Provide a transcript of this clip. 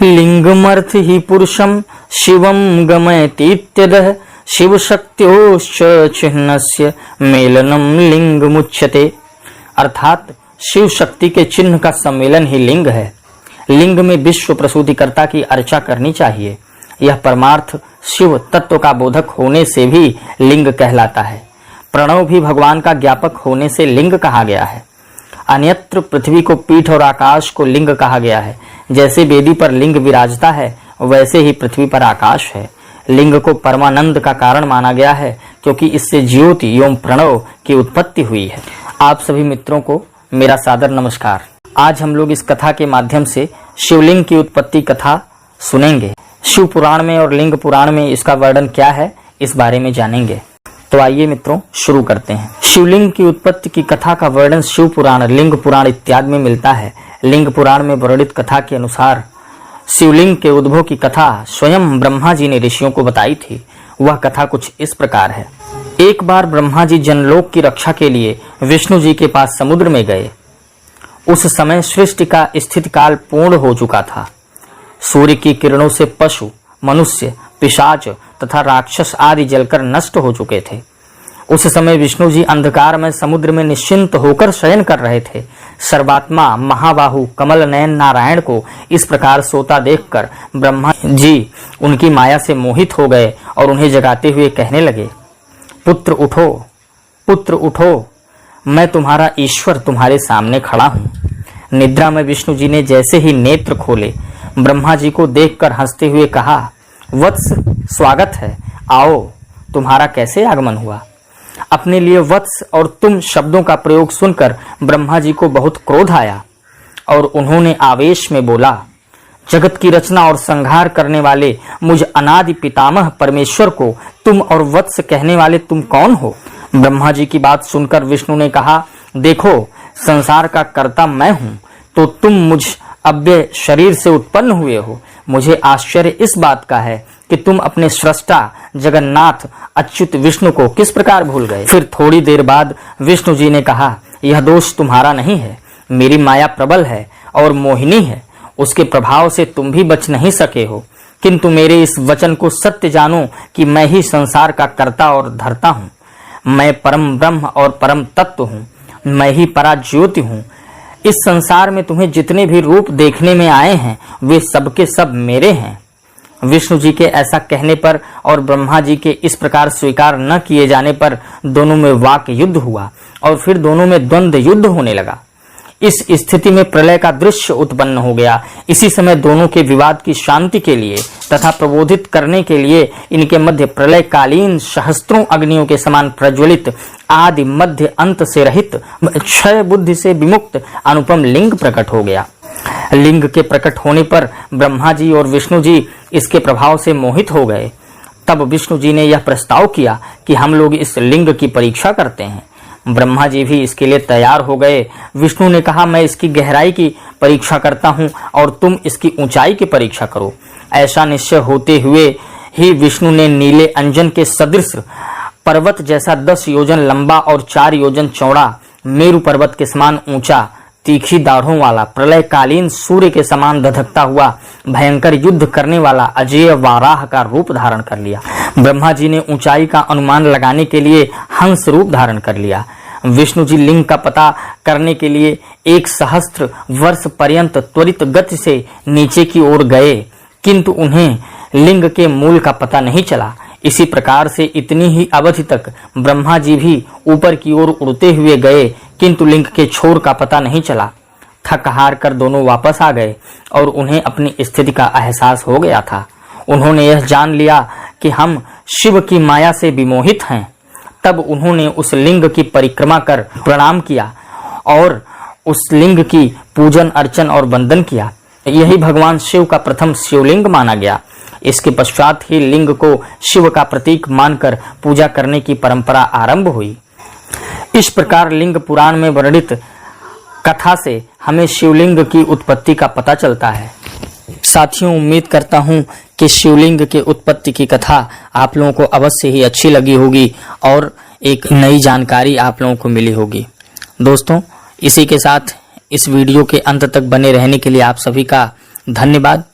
लिंगमर्थ ही पुरुषम शिवम गमयतीत्यदः शिवशक्त्योश्च चिह्नस्य मेलनम लिंग मुच्यते। अर्थात शिव शक्ति के चिन्ह का सम्मेलन ही लिंग है। लिंग में विश्व प्रसूतिकर्ता की अर्चा करनी चाहिए। यह परमार्थ शिव तत्व का बोधक होने से भी लिंग कहलाता है। प्रणव भी भगवान का ज्ञापक होने से लिंग कहा गया है। अन्यत्र पृथ्वी को पीठ और आकाश को लिंग कहा गया है। जैसे वेदी पर लिंग विराजता है वैसे ही पृथ्वी पर आकाश है। लिंग को परमानंद का कारण माना गया है क्योंकि इससे ज्योति एवं प्रणव की उत्पत्ति हुई है। आप सभी मित्रों को मेरा सादर नमस्कार। आज हम लोग इस कथा के माध्यम से शिवलिंग की उत्पत्ति कथा सुनेंगे। शिव पुराण में और लिंग पुराण में इसका वर्णन क्या है इस बारे में जानेंगे। तो आइए मित्रों शुरू करते हैं। शिवलिंग की उत्पत्ति की कथा का वर्णन शिव पुराण, लिंग पुराण इत्यादि में मिलता है। लिंग पुराण में वर्णित कथा के अनुसार शिवलिंग के उद्भव की कथा स्वयं ब्रह्मा जी ने ऋषियों को बताई थी। वह कथा कुछ इस प्रकार है। एक बार ब्रह्मा जी जनलोक की रक्षा के लिए विष्णु जी के पास समुद्र में गए। उस समय सृष्टि का स्थिति काल पूर्ण हो चुका था। सूर्य की किरणों से पशु, मनुष्य, पिशाच तथा राक्षस आदि जलकर नष्ट हो चुके थे। उस समय विष्णु जी अंधकार में समुद्र में निश्चिंत होकर शयन कर रहे थे। सर्वात्मा महाबाहु कमल नयन नारायण को इस प्रकार सोता देखकर ब्रह्मा जी उनकी माया से मोहित हो गए और उन्हें जगाते हुए कहने लगे, पुत्र उठो, पुत्र उठो, मैं तुम्हारा ईश्वर तुम्हारे सामने खड़ा हूँ। निद्रा में विष्णु जी ने जैसे ही नेत्र खोले ब्रह्मा जी को देखकर हंसते हुए कहा, वत्स स्वागत है, आओ, तुम्हारा कैसे आगमन हुआ। अपने लिए वत्स और तुम शब्दों का प्रयोग सुनकर ब्रह्मा जी को बहुत क्रोध आया और उन्होंने आवेश में बोला, जगत की रचना और संहार करने वाले मुझ अनादि पितामह परमेश्वर को तुम और वत्स कहने वाले तुम कौन हो। ब्रह्मा जी की बात सुनकर विष्णु ने कहा, देखो, संसार का कर्ता मैं हूँ तो तुम मुझ अव्यय शरीर से उत्पन्न हुए हो। मुझे आश्चर्य इस बात का है कि तुम अपने सृष्टा जगन्नाथ अच्युत विष्णु को किस प्रकार भूल गए। फिर थोड़ी देर बाद विष्णु जी ने कहा, यह दोष तुम्हारा नहीं है। मेरी माया प्रबल है और मोहिनी है। उसके प्रभाव से तुम भी बच नहीं सके हो। किंतु मेरे इस वचन को सत्य जानो कि मैं ही संसार का कर्ता और धर्ता हूँ। मैं परम ब्रह्म और परम तत्व हूँ। मैं ही परा ज्योति हूँ। इस संसार में तुम्हें जितने भी रूप देखने में आए हैं वे सबके सब मेरे हैं। विष्णु जी के ऐसा कहने पर और ब्रह्मा जी के इस प्रकार स्वीकार न किए जाने पर दोनों में वाक युद्ध हुआ और फिर दोनों में द्वंद्व युद्ध होने लगा। इस स्थिति में प्रलय का दृश्य उत्पन्न हो गया। इसी समय दोनों के विवाद की शांति के लिए तथा प्रबोधित करने के लिए इनके मध्य प्रलय कालीन सहस्त्रों अग्नियों के समान प्रज्वलित आदि मध्य अंत से रहित क्षय बुद्धि से विमुक्त अनुपम लिंग प्रकट हो गया। लिंग के प्रकट होने पर ब्रह्मा जी और विष्णु जी इसके प्रभाव से मोहित हो गए। तब विष्णु जी ने यह प्रस्ताव किया कि हम लोग इस लिंग की परीक्षा करते हैं। ब्रह्मा जी भी इसके लिए तैयार हो गए। विष्णु ने कहा, मैं इसकी गहराई की परीक्षा करता हूँ और तुम इसकी ऊंचाई की परीक्षा करो। ऐसा निश्चय होते हुए ही विष्णु ने नीले अंजन के सदृश पर्वत जैसा 10 योजन लंबा और 4 योजन चौड़ा, मेरु पर्वत के समान ऊंचा, तीखी दाढ़ों वाला, प्रलयकालीन सूर्य के समान धधकता हुआ, भयंकर युद्ध करने वाला अजेय वाराह का रूप धारण कर लिया। ब्रह्मा जी ने ऊंचाई का अनुमान लगाने के लिए हंस रूप धारण कर लिया। विष्णु जी लिंग का पता करने के लिए 1,000 वर्ष पर्यंत त्वरित गति से नीचे की ओर गए, किंतु उन्हें लिंग के मूल का पता नहीं चला। इसी प्रकार से इतनी ही अवधि तक ब्रह्मा जी भी ऊपर की ओर उड़ते हुए गए, किंतु लिंग के छोर का पता नहीं चला। थक हार कर दोनों वापस आ गए और उन्हें अपनी स्थिति का एहसास हो गया था। उन्होंने यह जान लिया कि हम शिव की माया से विमोहित हैं। तब उन्होंने उस लिंग की परिक्रमा कर प्रणाम किया और उस लिंग की पूजन अर्चन और वंदन किया। यही भगवान शिव का प्रथम शिवलिंग माना गया। इसके पश्चात ही लिंग को शिव का प्रतीक मानकर पूजा करने की परंपरा आरंभ हुई। इस प्रकार लिंग पुराण में वर्णित कथा से हमें शिवलिंग की उत्पत्ति का पता चलता है। साथियों, उम्मीद करता हूं कि शिवलिंग के उत्पत्ति की कथा आप लोगों को अवश्य ही अच्छी लगी होगी और एक नई जानकारी आप लोगों को मिली होगी। दोस्तों, इसी के साथ इस वीडियो के अंत तक बने रहने के लिए आप सभी का धन्यवाद।